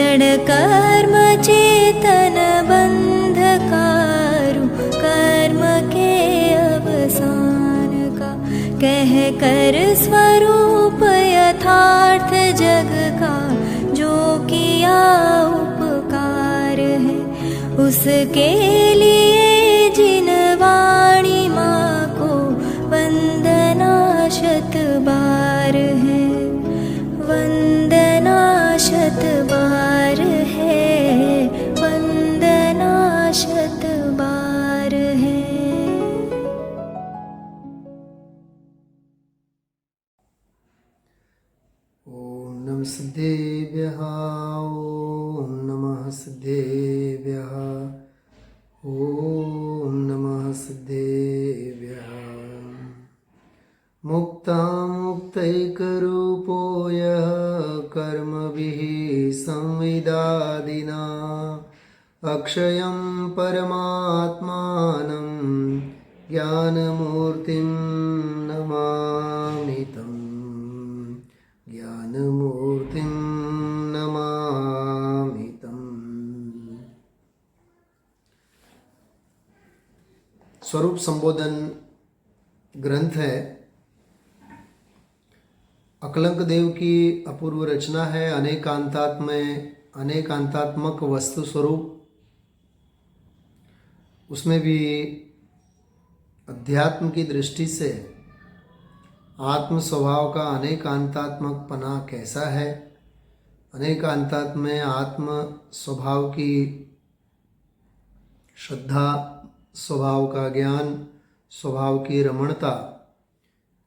जड़ कर्म चेतन बंधकारु कर्म के अवसान का, कह कर स्वरूप यथार्थ जग का जो किया उपकार है, उसके लिए जिन वाणी माँ को वंदना शत बार है, वंदना शत बार है, वंदना शत बार है। ओम नमः सिद्धेभ्यः, ओम नमः सिद्धेभ्यः, ओम नमः सिद्धेभ्यः। मुक्तामुक्तैकरूपो यः कर्मभिः संविदादिना, अक्षयं परमात्मानं ज्ञानमूर्तिं नमामि तं, ज्ञानमूर्तिं नमामि तं। स्वरूप संबोधन ग्रंथ है, अकलंक देव की अपूर्व रचना है। अनेकांतात्मक वस्तु स्वरूप, उसमें भी अध्यात्म की दृष्टि से आत्म स्वभाव का अनेकांतात्मक पना कैसा है, अनेकांतात्म में आत्म स्वभाव की श्रद्धा, स्वभाव का ज्ञान, स्वभाव की रमणता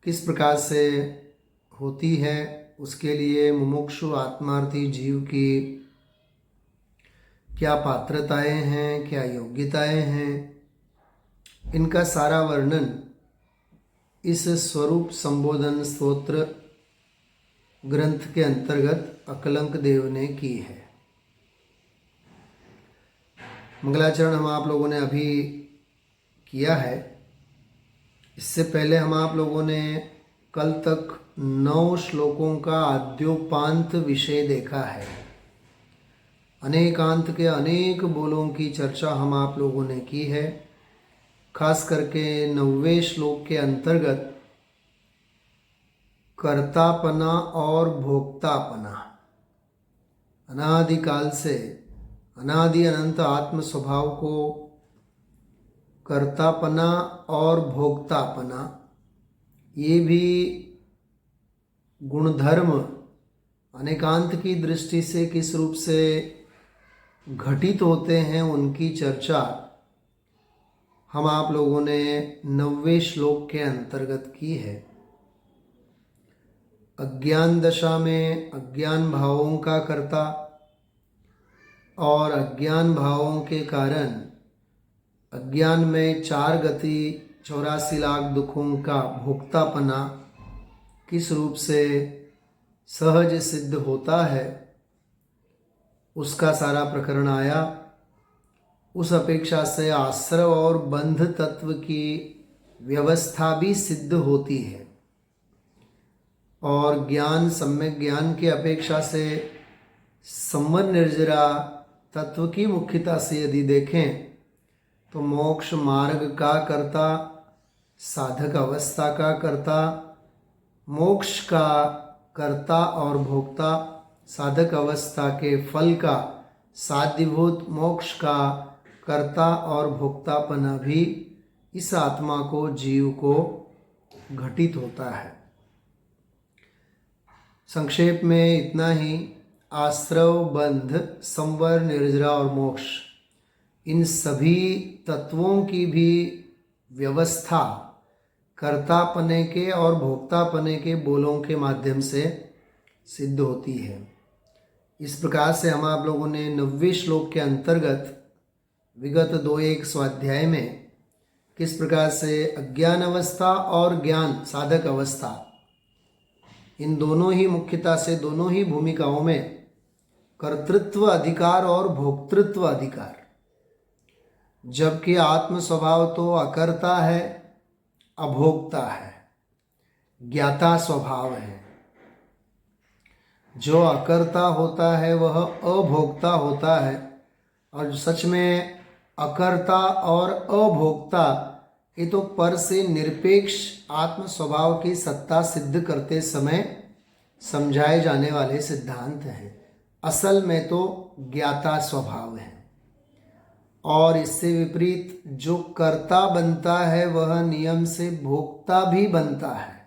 किस प्रकार से होती है, उसके लिए मुमुक्षु आत्मार्थी जीव की क्या पात्रताएं हैं, क्या योग्यताएं हैं, इनका सारा वर्णन इस स्वरूप संबोधन स्तोत्र ग्रंथ के अंतर्गत अकलंक देव ने की है। मंगलाचरण हम आप लोगों ने अभी किया है। इससे पहले हम आप लोगों ने कल तक 9 श्लोकों का आद्योपांत विषय देखा है। अनेकांत के अनेक बोलों की चर्चा हम आप लोगों ने की है। खास करके 9वें श्लोक के अंतर्गत कर्तापना और भोक्तापना, अनादिकाल से अनादि अनंत आत्म स्वभाव को कर्तापना और भोक्तापना, ये भी गुणधर्म अनेकांत की दृष्टि से किस रूप से घटित होते हैं, उनकी चर्चा हम आप लोगों ने 9वें श्लोक के अंतर्गत की है। अज्ञान दशा में अज्ञान भावों का कर्ता और अज्ञान भावों के कारण अज्ञान में 4 गति 84 लाख दुखों का भोक्तापना किस रूप से सहज सिद्ध होता है, उसका सारा प्रकरण आया। उस अपेक्षा से आश्रव और बंध तत्व की व्यवस्था भी सिद्ध होती है, और ज्ञान, सम्यक ज्ञान की अपेक्षा से संवर निर्जरा तत्व की मुख्यता से यदि देखें तो मोक्ष मार्ग का कर्ता, साधक अवस्था का कर्ता, मोक्ष का कर्ता और भोक्ता, साधक अवस्था के फल का साध्यभूत मोक्ष का कर्ता और भोक्तापना भी इस आत्मा को, जीव को घटित होता है। संक्षेप में इतना ही। आश्रव, बंध, संवर, निर्जरा और मोक्ष, इन सभी तत्वों की भी व्यवस्था कर्तापने के और भोक्तापने के बोलों के माध्यम से सिद्ध होती है। इस प्रकार से हम आप लोगों ने 90वें श्लोक के अंतर्गत विगत 2-1 स्वाध्याय में किस प्रकार से अज्ञान अवस्था और ज्ञान साधक अवस्था, इन दोनों ही मुख्यता से, दोनों ही भूमिकाओं में कर्तृत्व अधिकार और भोक्तृत्व अधिकार, जबकि आत्म स्वभाव तो अकर्ता है, अभोक्ता है, ज्ञाता स्वभाव है। जो अकर्ता होता है वह अभोक्ता होता है, और सच में अकर्ता और अभोक्ता ये तो पर से निरपेक्ष आत्म स्वभाव की सत्ता सिद्ध करते समय समझाए जाने वाले सिद्धांत हैं। असल में तो ज्ञाता स्वभाव है, और इससे विपरीत जो कर्ता बनता है वह नियम से भोक्ता भी बनता है।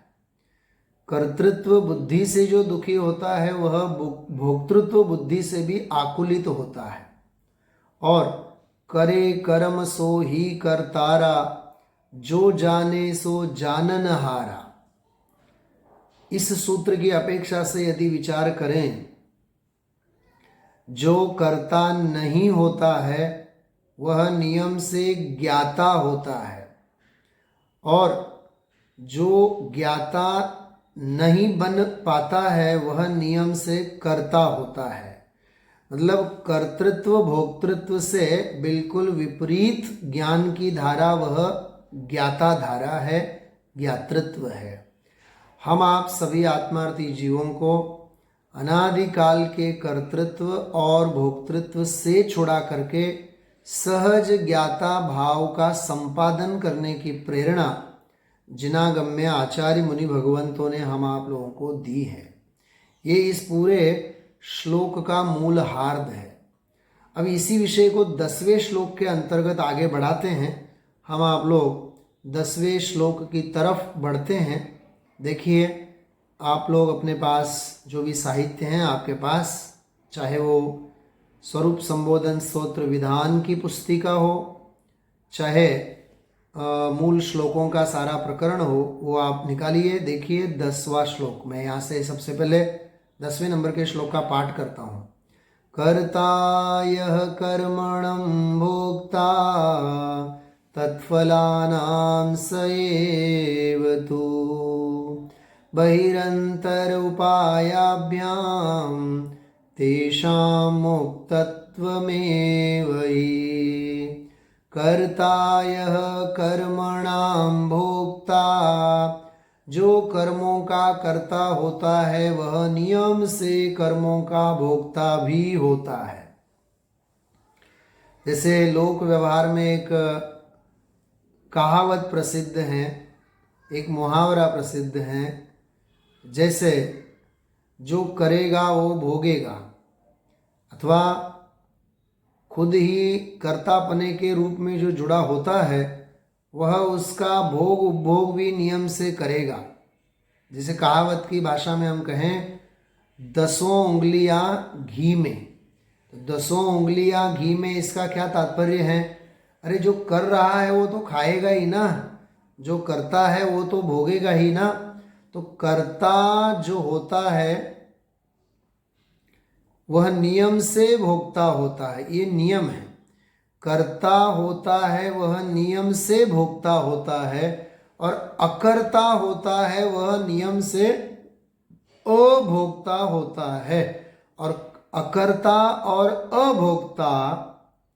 कर्तृत्व बुद्धि से जो दुखी होता है वह भोक्तृत्व बुद्धि से भी आकुलित होता है। और करे कर्म सो ही करतारा, जो जाने सो जानन हारा। इस सूत्र की अपेक्षा से यदि विचार करें, जो कर्ता नहीं होता है वह नियम से ज्ञाता होता है, और जो ज्ञाता नहीं बन पाता है वह नियम से कर्ता होता है। मतलब कर्तृत्व भोक्तृत्व से बिल्कुल विपरीत ज्ञान की धारा वह ज्ञाता धारा है, ज्ञातृत्व है। हम आप सभी आत्मार्थी जीवों को अनादिकाल के कर्तृत्व और भोक्तृत्व से छुड़ा करके सहज ज्ञाता भाव का संपादन करने की प्रेरणा जिनागम्य आचार्य मुनि भगवंतों ने हम आप लोगों को दी है। ये इस पूरे श्लोक का मूल हार्द है। अब इसी विषय को 10वें श्लोक के अंतर्गत आगे बढ़ाते हैं। हम आप लोग 10वें श्लोक की तरफ बढ़ते हैं। देखिए, आप लोग अपने पास जो भी साहित्य हैं आपके पास, चाहे वो स्वरूप संबोधन स्तोत्र विधान की पुस्तिका हो, चाहे मूल श्लोकों का सारा प्रकरण हो, वो आप निकालिए। देखिए 10वां श्लोक, मैं यहाँ से सबसे पहले 10वें नंबर के श्लोक का पाठ करता हूँ। कर्ता यः कर्मणं भोक्ता तत्फलानां स एव तु बहिरंतर उपायाभ्यां तेषां मुक्तत्वमेव हि। कर्ता यः कर्मणां भोक्ता, जो कर्मों का कर्ता होता है वह नियम से कर्मों का भोक्ता भी होता है। जैसे लोक व्यवहार में एक कहावत प्रसिद्ध है, एक मुहावरा प्रसिद्ध है, जैसे जो करेगा वो भोगेगा, अथवा खुद ही कर्तापने के रूप में जो जुड़ा होता है वह उसका भोग उपभोग भी नियम से करेगा। जैसे कहावत की भाषा में हम कहें 10 उंगलियां घी में, तो 10 उंगलियां घी में, इसका क्या तात्पर्य है? अरे जो कर रहा है वो तो खाएगा ही ना, जो करता है वो तो भोगेगा ही ना। तो कर्ता जो होता है वह नियम से भोक्ता होता है, ये नियम है। कर्ता होता है वह नियम से भोक्ता होता है, और अकर्ता होता है वह नियम से अभोक्ता होता है। और अकर्ता और अभोक्ता,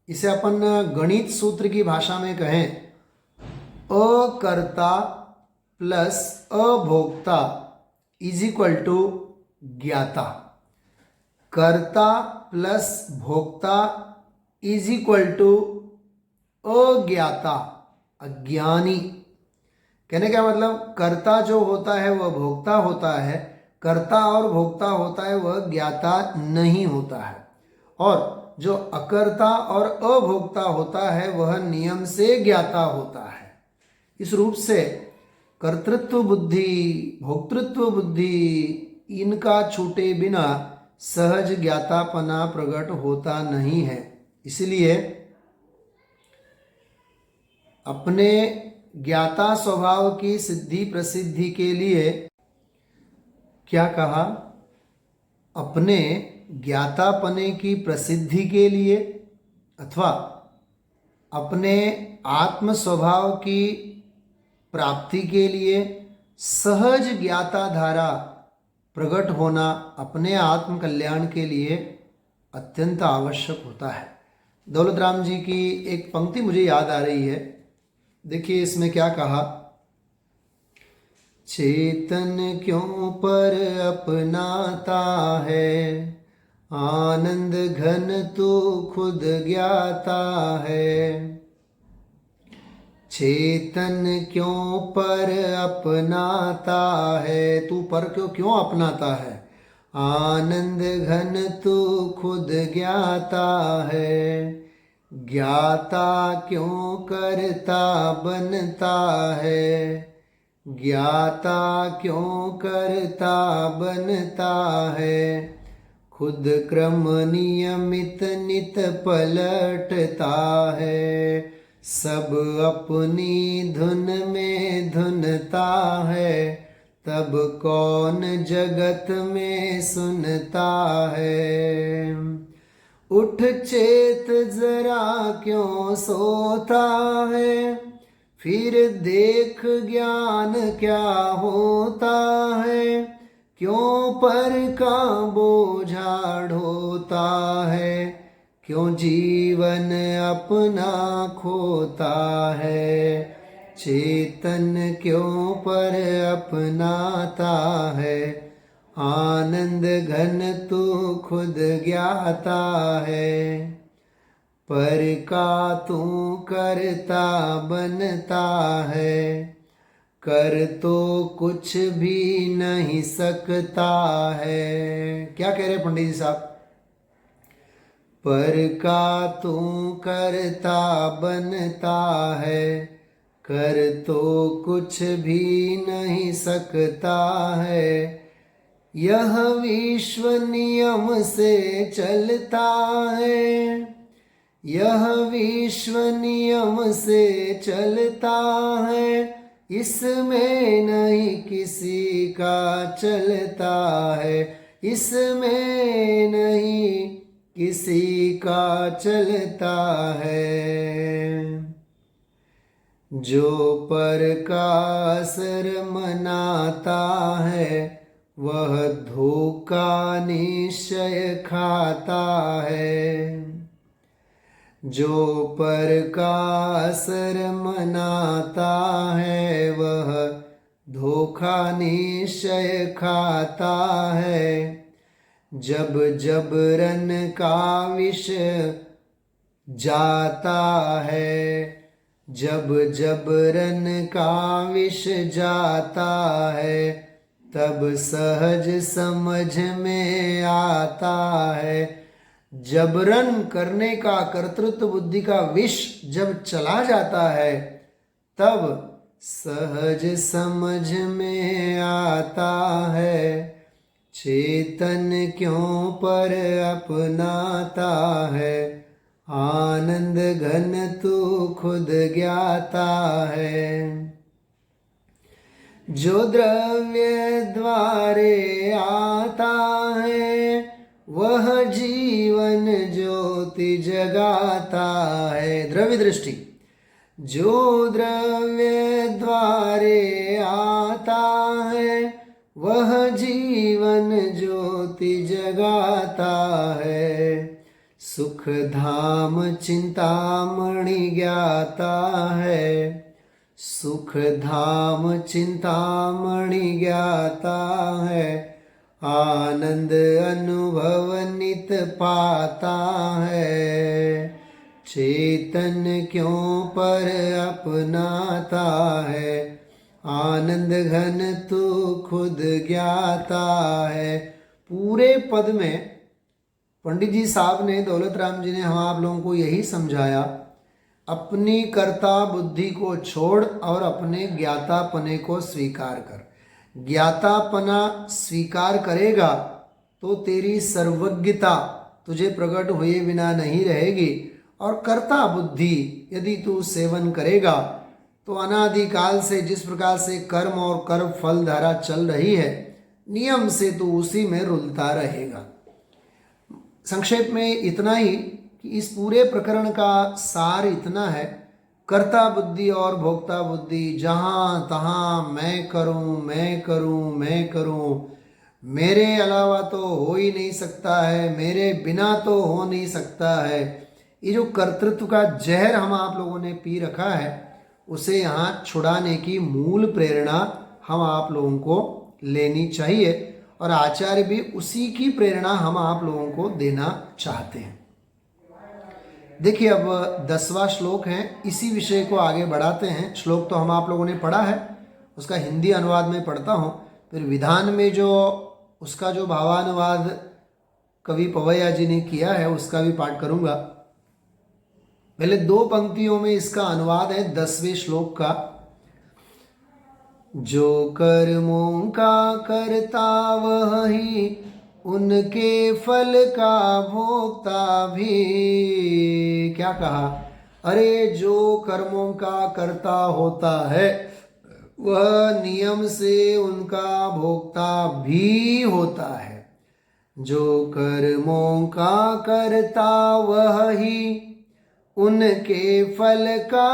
इसे अपन गणित सूत्र की भाषा में कहें, अकर्ता प्लस अभोक्ता इज इक्वल टू ज्ञाता। कर्ता प्लस भोक्ता इज इक्वल टू अज्ञाता, अज्ञानी। कहने का मतलब, कर्ता जो होता है वह भोक्ता होता है, कर्ता और भोक्ता होता है वह ज्ञाता नहीं होता है। और जो अकर्ता और अभोक्ता होता है वह नियम से ज्ञाता होता है। इस रूप से कर्तृत्व बुद्धि, भोक्तृत्व बुद्धि, इनका छूटे बिना सहज ज्ञातापना प्रकट होता नहीं है। इसलिए अपने ज्ञाता स्वभाव की सिद्धि प्रसिद्धि के लिए क्या कहा? अपने ज्ञातापने की प्रसिद्धि के लिए अथवा अपने आत्म स्वभाव की प्राप्ति के लिए सहज ज्ञाता धारा प्रकट होना अपने आत्म कल्याण के लिए अत्यंत आवश्यक होता है। दौलत राम जी की एक पंक्ति मुझे याद आ रही है। देखिए इसमें क्या कहा, चेतन क्यों पर अपनाता है, आनंद घन तू खुद ज्ञाता है। चेतन क्यों पर अपनाता है, तू पर क्यों अपनाता है, आनंद घन तू खुद ज्ञाता है। ज्ञाता क्यों करता बनता है, ज्ञाता क्यों करता बनता है। खुद क्रम नियमित नित पलटता है, सब अपनी धुन में धुनता है। तब कौन जगत में सुनता है। उठ चेत जरा क्यों सोता है, फिर देख ज्ञान क्या होता है। क्यों पर का बोझा ढोता है, क्यों जीवन अपना खोता है। चेतन क्यों पर अपनाता है, आनंद घन तू खुद ज्ञाता है। पर का तू करता बनता है, कर तो कुछ भी नहीं सकता है। क्या कह रहे पंडित जी साहब, पर का तू करता बनता है, कर तो कुछ भी नहीं सकता है। यह विश्व नियम से चलता है, यह विश्व नियम से चलता है। इसमें नहीं किसी का चलता है, इसमें नहीं किसी का चलता है। जो पर का असर मनाता है, वह धोखा निश्चय खाता है। जो पर का असर मनाता है, वह धोखा निश्चय खाता है। जब जबरन का विष जाता है, जब जबरन का विष जाता है, तब सहज समझ में आता है। जबरन करने का कर्तृत्व बुद्धि का विष जब चला जाता है, तब सहज समझ में आता है। चेतन क्यों पर अपनाता है, आनंद घन तू खुद ज्ञाता है। जो द्रव्य द्वारे आता है, वह जीवन ज्योति जगाता है। द्रव्य दृष्टि, जो द्रव्य द्वारे आता है, वह जीवन ज्योति जगाता है। सुख धाम चिंतामणि ज्ञाता है, सुख धाम चिंतामणि ज्ञाता है। आनंद अनुभव नित पाता है। चेतन क्यों पर अपनाता है, आनंद घन तू खुद ज्ञाता है। पूरे पद में पंडित जी साहब ने, दौलत राम जी ने हम आप लोगों को यही समझाया, अपनी कर्ता बुद्धि को छोड़ और अपने ज्ञातापने को स्वीकार कर। ज्ञातापना स्वीकार करेगा तो तेरी सर्वज्ञता तुझे प्रकट हुए बिना नहीं रहेगी। और कर्ता बुद्धि यदि तू सेवन करेगा तो अनादिकाल से जिस प्रकार से कर्म और कर्म फल धारा चल रही है, नियम से तू उसी में रुलता रहेगा। संक्षेप में इतना ही कि इस पूरे प्रकरण का सार इतना है, कर्ता बुद्धि और भोक्ता बुद्धि जहाँ तहाँ मैं करूँ मैं करूँ मैं करूँ, मेरे अलावा तो हो ही नहीं सकता है, मेरे बिना तो हो नहीं सकता है। ये जो कर्तृत्व का जहर हम आप लोगों ने पी रखा है, उसे यहाँ छुड़ाने की मूल प्रेरणा हम आप लोगों को लेनी चाहिए और आचार्य भी उसी की प्रेरणा हम आप लोगों को देना चाहते हैं। देखिए अब 10वां श्लोक है, इसी विषय को आगे बढ़ाते हैं। श्लोक तो हम आप लोगों ने पढ़ा है, उसका हिंदी अनुवाद में पढ़ता हूँ, फिर विधान में जो उसका जो भावानुवाद कवि पवैया जी ने किया है उसका भी पाठ करूँगा। पहले 2 पंक्तियों में इसका अनुवाद है 10वें श्लोक का। जो कर्मों का करता वही उनके फल का भोक्ता भी। क्या कहा? अरे जो कर्मों का करता होता है वह नियम से उनका भोक्ता भी होता है। जो कर्मों का करता वही उनके फल का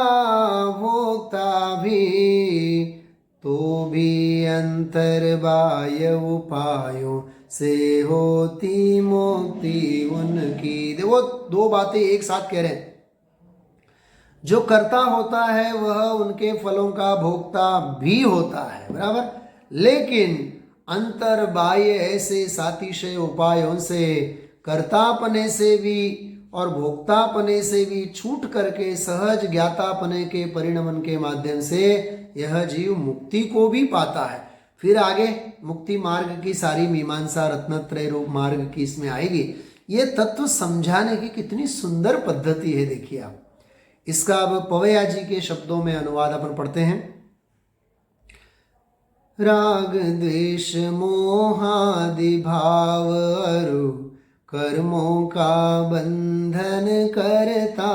भोक्ता भी। तो भी अंतर बाह्य उपायों से होती मुक्ति उनकी। देखो 2 बातें एक साथ कह रहे हैं। जो करता होता है वह उनके फलों का भोक्ता भी होता है, बराबर। लेकिन अंतर बाह्य ऐसे सातिशय उपायों से, कर्तापने से भी और भोक्तापने से भी छूट करके सहज ज्ञातापने के परिणमन के माध्यम से यह जीव मुक्ति को भी पाता है। फिर आगे मुक्ति मार्ग की सारी मीमांसा रत्नत्रय रूप मार्ग की इसमें आएगी। ये तत्व समझाने की कितनी सुंदर पद्धति है, देखिए आप। इसका अब पवैया जी के शब्दों में अनुवाद अपन पढ़ते हैं। राग द्वेष मोहादि भाव अरु कर्मों का बंधन करता,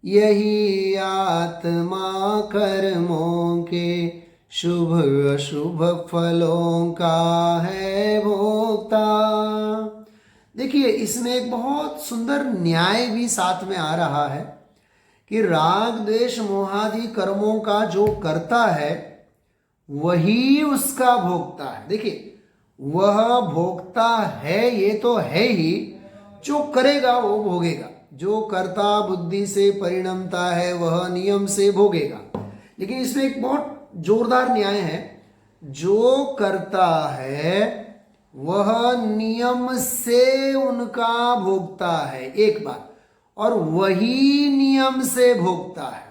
यही आत्मा कर्मों के शुभ अशुभ फलों का है भोक्ता। देखिए इसमें एक बहुत सुंदर न्याय भी साथ में आ रहा है कि राग द्वेष मोहादि कर्मों का जो करता है वही उसका भोक्ता है। देखिए वह भोक्ता है, ये तो है ही, जो करेगा वो भोगेगा। जो कर्ता बुद्धि से परिणमता है वह नियम से भोगेगा। लेकिन इसमें एक बहुत जोरदार न्याय है, जो करता है वह नियम से उनका भोगता है, एक बात, और वही नियम से भोगता है।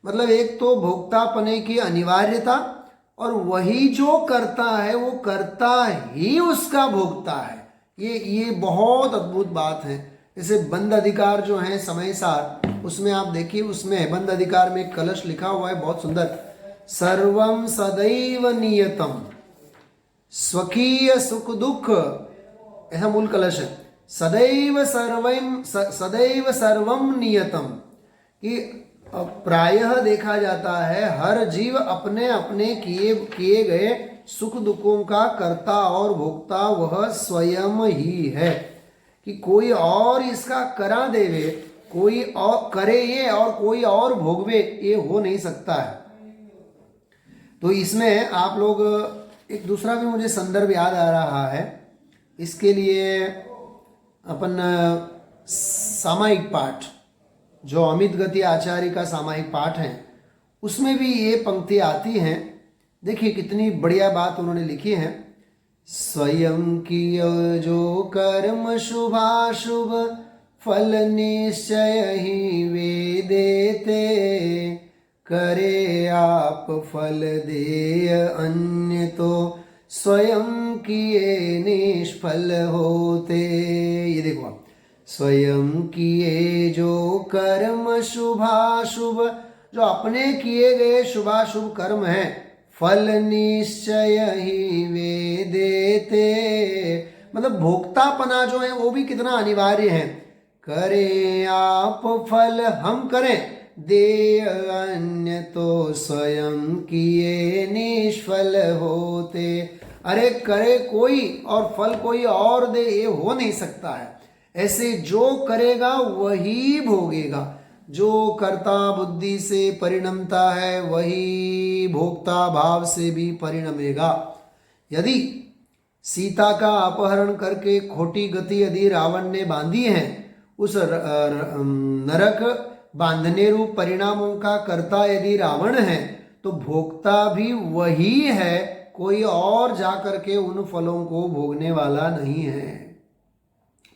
मतलब एक तो भोक्तापने की अनिवार्यता, और वही जो करता है वो करता ही उसका भोगता है। ये बहुत अद्भुत बात है। जैसे बंद अधिकार जो है समय सार, उसमें आप देखिए, उसमें बंद अधिकार में कलश लिखा हुआ है बहुत सुंदर, सर्वम सदैव नियतम स्वकीय सुख दुख, ऐसा मूल कलश है। सदैव सर्वम नियतम, कि प्रायः देखा जाता है हर जीव अपने अपने किए गए सुख दुखों का कर्ता और भोक्ता वह स्वयं ही है। कि कोई और इसका करा देवे, कोई और करे ये और कोई और भोगवे, ये हो नहीं सकता है। तो इसमें आप लोग, एक दूसरा भी मुझे संदर्भ याद आ रहा है, इसके लिए अपन सामायिक पाठ, जो अमित गति आचार्य का सामायिक पाठ है, उसमें भी ये पंक्ति आती हैं। देखिए कितनी बढ़िया बात उन्होंने लिखी है। स्वयं किय जो कर्म शुभाशुभ फल निश्चय ही वे देते, करे आप फल देय अन्य तो स्वयं किए निष्फल होते। ये देखो आप, स्वयं किए जो कर्म शुभाशुभ, जो अपने किए गए शुभाशुभ कर्म हैं, फल निश्चय ही वे देते। मतलब भोक्तापना जो है वो भी कितना अनिवार्य है। करे आप फल हम करें, दे अन्य तो स्वयं किए निष्फल होते। अरे करे कोई और फल कोई और दे, ये हो नहीं सकता है। ऐसे जो करेगा वही भोगेगा। जो कर्ता बुद्धि से परिणमता है वही भोक्ता भाव से भी परिणमेगा। यदि सीता का अपहरण करके खोटी गति यदि रावण ने बांधी है, उस नरक बांधने रूप परिणामों का कर्ता यदि रावण है, तो भोक्ता भी वही है, कोई और जाकर के उन फलों को भोगने वाला नहीं है।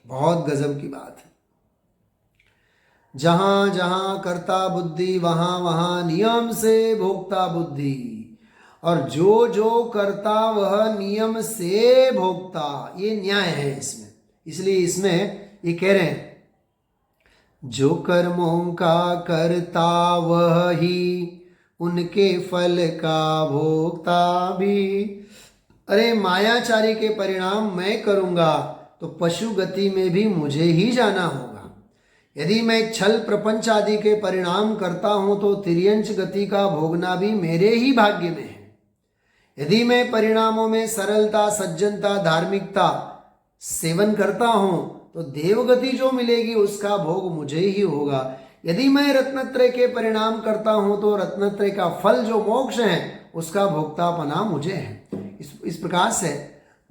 बहुत गजब की बात है। जहां जहां कर्ता बुद्धि वहां वहां नियम से भोक्ता बुद्धि, और जो जो करता वह नियम से भोक्ता, ये न्याय है इसमें। इसलिए इसमें ये कह रहे हैं जो कर्मों का करता वह ही उनके फल का भोक्ता भी। अरे मायाचारी के परिणाम मैं करूंगा तो पशु गति में भी मुझे ही जाना होगा। यदि मैं छल प्रपंच आदि के परिणाम करता हूं तो तिर्यंच गति का भोगना भी मेरे ही भाग्य में है। यदि मैं परिणामों में सरलता, सज्जनता, धार्मिकता सेवन करता हूं तो देवगति जो मिलेगी उसका भोग मुझे ही होगा। यदि मैं रत्नत्रय के परिणाम करता हूं तो रत्नत्रय का फल जो मोक्ष है उसका भोक्तापना मुझे है। इस प्रकार से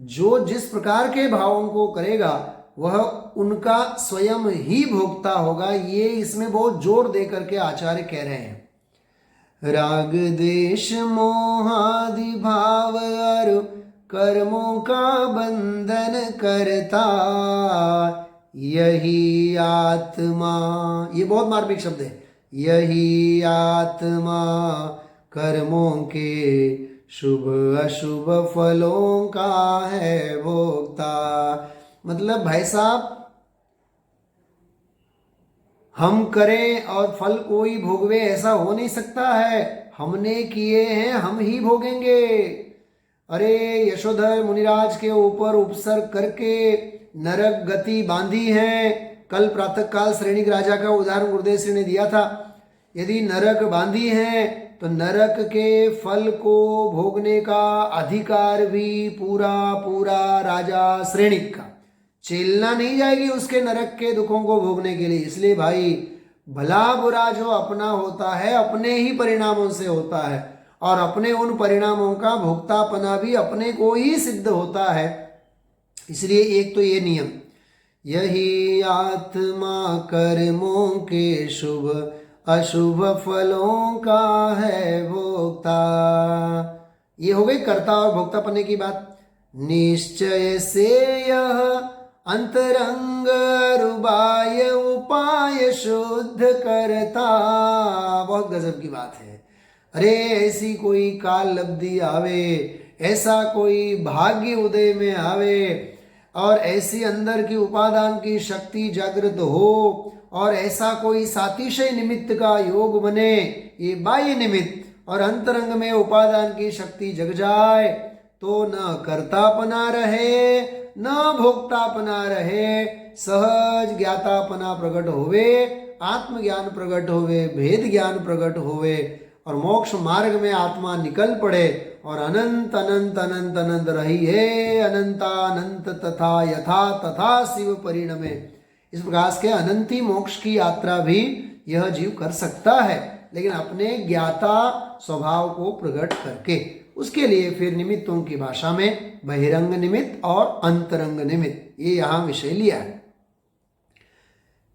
जो जिस प्रकार के भावों को करेगा वह उनका स्वयं ही भोक्ता होगा। ये इसमें बहुत जोर दे करके आचार्य कह रहे हैं। राग द्वेष मोहादि भाव और कर्मों का बंधन करता यही आत्मा, ये बहुत मार्मिक शब्द है, यही आत्मा कर्मों के शुभ अशुभ फलों का है भोक्ता। मतलब भाई साहब, हम करें और फल कोई भोगवे ऐसा हो नहीं सकता है। हमने किए हैं हम ही भोगेंगे। अरे यशोधर मुनिराज के ऊपर उपसर्ग करके नरक गति बांधी है। कल प्रातः काल श्रेणिक राजा का उदाहरण गुरुदेव श्री ने दिया था। यदि नरक बांधी है तो नरक के फल को भोगने का अधिकार भी पूरा पूरा राजा श्रेणिक का, चेलना नहीं जाएगी उसके नरक के दुखों को भोगने के लिए। इसलिए भाई भला बुरा जो अपना होता है अपने ही परिणामों से होता है, और अपने उन परिणामों का भोक्तापना भी अपने को ही सिद्ध होता है। इसलिए एक तो ये नियम, यही आत्मा कर्मों के शुभ अशुभ फलों का है भोक्ता। ये हो गई कर्ता और भोक्तापने की बात। निश्चय से यह अंतरंग रुबाय उपाय शुद्ध करता। बहुत गजब की बात है। अरे ऐसी कोई काल लब्धि आवे, ऐसा कोई भाग्य उदय में आवे और ऐसी अंदर की उपादान की शक्ति जागृत हो और ऐसा कोई सातिशय निमित्त का योग बने, ये बाह्य निमित्त, और अंतरंग में उपादान की शक्ति जग जाए तो न कर्तापना रहे न भोक्तापना रहे, सहज ज्ञातापना प्रकट होवे, आत्मज्ञान प्रकट होवे, भेद ज्ञान प्रकट होवे और मोक्ष मार्ग में आत्मा निकल पड़े और अनंत अनंत अनंत अनंत रही है अनंतानंत तथा यथा तथा शिव परिणमे। इस प्रकार के अनंती मोक्ष की यात्रा भी यह जीव कर सकता है, लेकिन अपने ज्ञाता स्वभाव को प्रकट करके। उसके लिए फिर निमित्तों की भाषा में बहिरंग निमित्त और अंतरंग निमित्त, ये यहाँ विषय लिया है।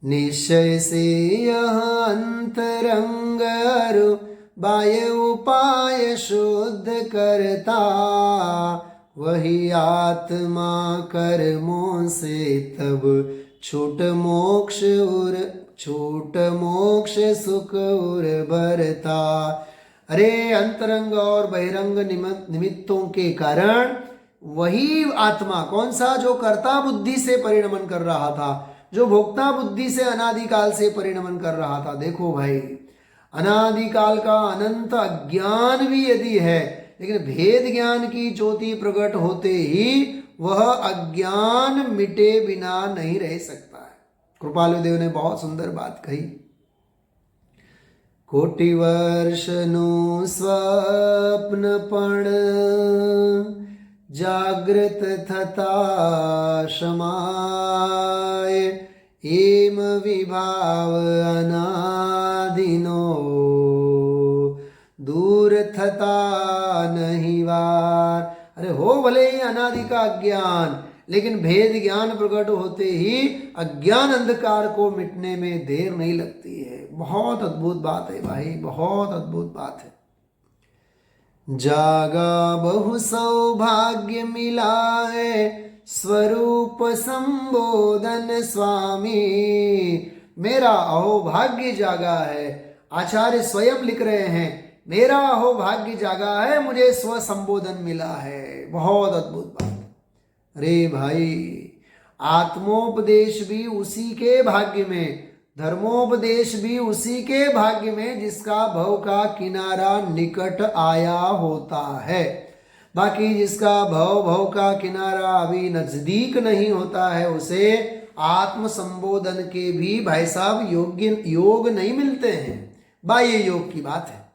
निश्चय से यह अंतरंग बाह्य उपाय शुद्ध करता, वही आत्मा कर्मों से तब छूट मोक्ष सुख उर भरता। अरे अंतरंग और बहिरंग निमित्तों के कारण वही आत्मा, कौन सा, जो कर्ता बुद्धि से परिणमन कर रहा था, जो भोक्ता बुद्धि से अनादिकाल से परिणमन कर रहा था। देखो भाई, अनादिकाल का अनंत अज्ञान भी यदि है, लेकिन भेद ज्ञान की ज्योति प्रकट होते ही वह अज्ञान मिटे बिना नहीं रह सकता है। कृपालु देव ने बहुत सुंदर बात कही। कोटि वर्ष नु स्वप्न पण जागृत थता समाय, एम विभाव अनादिनो दूर थता नहीं वार। अरे हो भले ही अनादि का अज्ञान, लेकिन भेद ज्ञान प्रकट होते ही अज्ञान अंधकार को मिटने में देर नहीं लगती है। बहुत अद्भुत बात है भाई, बहुत अद्भुत बात है। जागा बहु सौभाग्य मिला है, स्वरूप संबोधन स्वामी। मेरा अहोभाग्य जागा है, आचार्य स्वयं लिख रहे हैं, मेरा अहोभाग्य जागा है, मुझे स्व संबोधन मिला है। बहुत अद्भुत बात। अरे भाई, आत्मोपदेश भी उसी के भाग्य में, धर्मोपदेश भी उसी के भाग्य में जिसका भव का किनारा निकट आया होता है। बाकी जिसका भव का किनारा अभी नजदीक नहीं होता है, उसे आत्म संबोधन के भी भाई साहब योग नहीं मिलते हैं। बाह्य योग की बात है।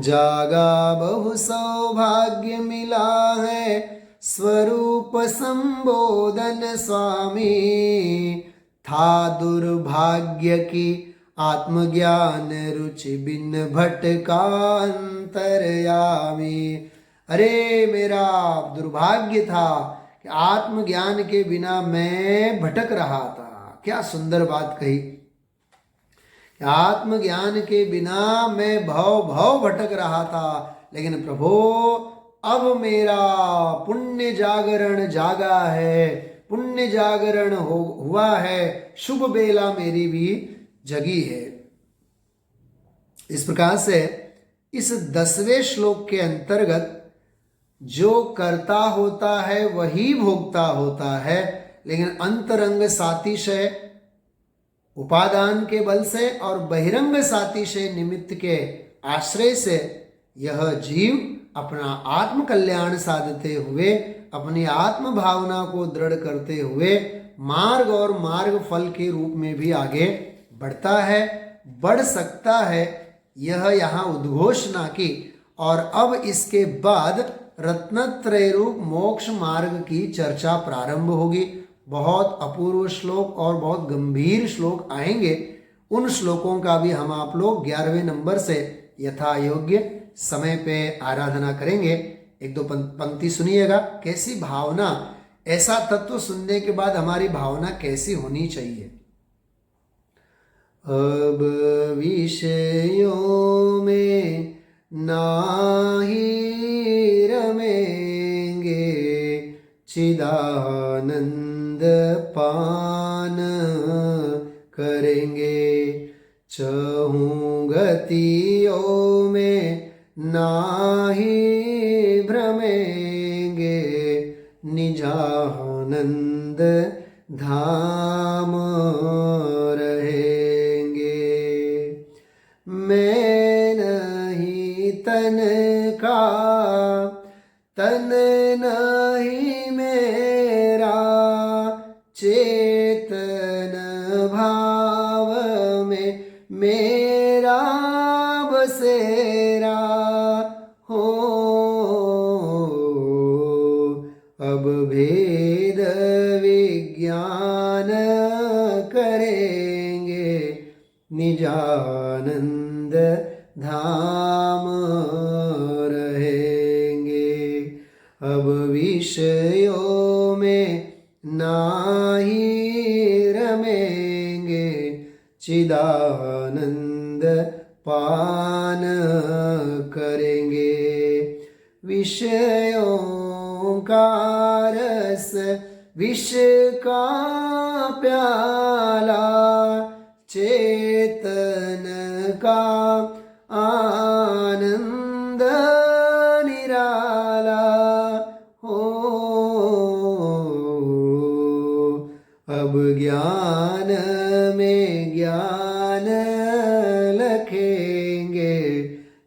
जागा बहु सौभाग्य मिला है, स्वरूप संबोधन स्वामी। था दुर्भाग्य की आत्मज्ञान रुचि बिन भटका अंतर्यामी। अरे मेरा दुर्भाग्य था कि आत्मज्ञान के बिना मैं भटक रहा था। क्या सुंदर बात कही। आत्मज्ञान के बिना मैं भव भटक रहा था, लेकिन प्रभु अब मेरा पुण्य जागरण जागा है, पुण्य जागरण हुआ है, शुभ बेला मेरी भी जगी है। इस प्रकार से इस 10वें श्लोक के अंतर्गत जो कर्ता होता है वही भोक्ता होता है, लेकिन अंतरंग सातिशय उपादान के बल से और बहिरंग सातिशय निमित्त के आश्रय से यह जीव अपना आत्म कल्याण साधते हुए, अपनी आत्म भावना को दृढ़ करते हुए मार्ग और मार्ग फल के रूप में भी आगे बढ़ता है, बढ़ सकता है। यह यहाँ उद्घोषणा की। और अब इसके बाद रत्नत्रय रूप मोक्ष मार्ग की चर्चा प्रारंभ होगी। बहुत अपूर्व श्लोक और बहुत गंभीर श्लोक आएंगे। उन श्लोकों का भी हम आप लोग 11वें नंबर से यथा योग्य समय पे आराधना करेंगे। एक दो पंक्ति सुनिएगा। कैसी भावना, ऐसा तत्व सुनने के बाद हमारी भावना कैसी होनी चाहिए। अब विषयों में नाहि रमेंगे, चिदानंद पान करेंगे। चहूँ गतियों में नाहि भ्रमेंगे, निजानंद धाम रहेंगे। मैं नहीं तन का, तन नहीं मेरा, चेतन भाव में मेरा बसेरा हो। अब भेद विज्ञान करेंगे, निजानंद धाम रहेंगे। अब विषयों में नाहि रमेंगे, चिदानंद पान करेंगे। विषयों का रस विष का प्याला, चेतन का आनंद निराला हो। अब ज्ञान में ज्ञान लखेंगे,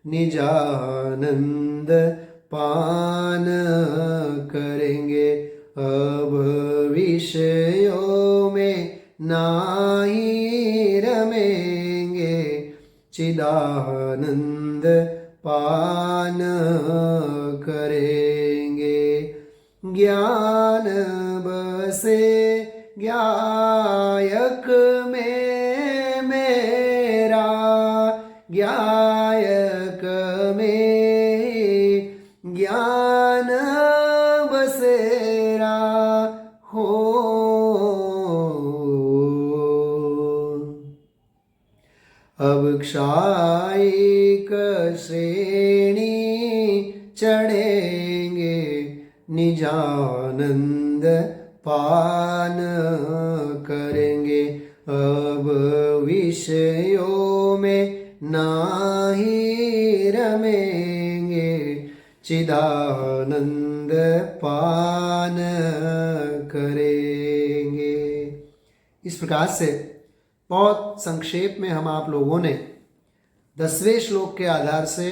निजानंद पान करेंगे। अब विषयों में नाहि रमेंगे, चिदानंद पान करेंगे। ज्ञान बसे ज्ञायक में मेरा, ज्ञायक में ज्ञान बसेरा हो। अब क्षायिक श्रेणी चढ़ेंगे, निजानंद पान करेंगे। अब विषयों में नाही रमेंगे, चिदानंद पान करेंगे। इस प्रकार से बहुत संक्षेप में हम आप लोगों ने 10वें श्लोक के आधार से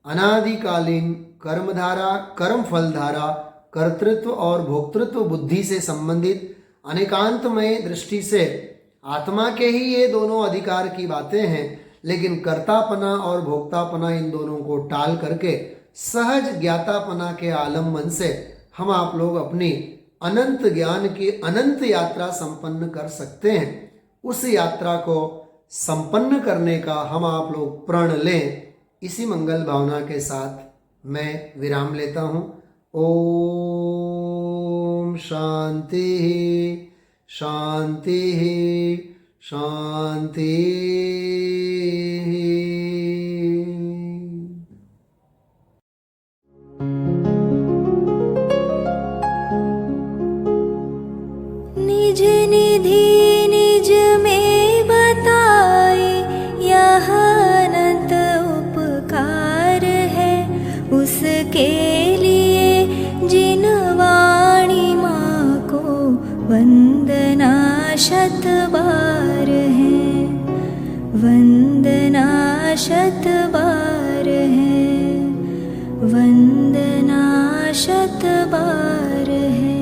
अनादिकालीन कर्मधारा, कर्म फल धारा, कर्तृत्व और भोक्तृत्व बुद्धि से संबंधित अनेकांतमय दृष्टि से आत्मा के ही ये दोनों अधिकार की बातें हैं, लेकिन कर्तापना और भोक्तापना इन दोनों को टाल करके सहज ज्ञातापना के आलम्बन से हम आप लोग अपनी अनंत ज्ञान की अनंत यात्रा संपन्न कर सकते हैं। उस यात्रा को संपन्न करने का हम आप लोग प्रण लें। इसी मंगल भावना के साथ मैं विराम लेता हूँ। ओम शांति शांति शांति। निज निधि निज में बताए, यह अनंत उपकार है उसके लिए जिन वाणी माँ को वंदना शत बार है, वंदना शत बार है, वंदना शत बार है।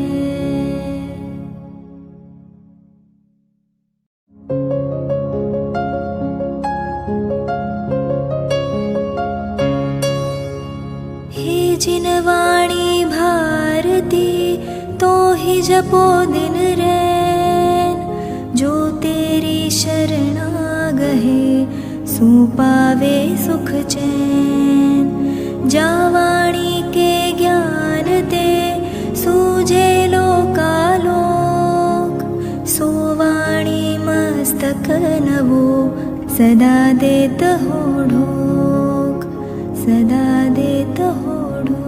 हे जिन वाणी भारती, तो ही जपो दिन रैन, जो तेरी शरणा गहे सो पावे सुख चैन। जा वाणी के ज्ञान ते सूझे लोकालोक, सो वाणी मस्तक नवो सदा देत हो ढोक, सदा देत हो ढोक।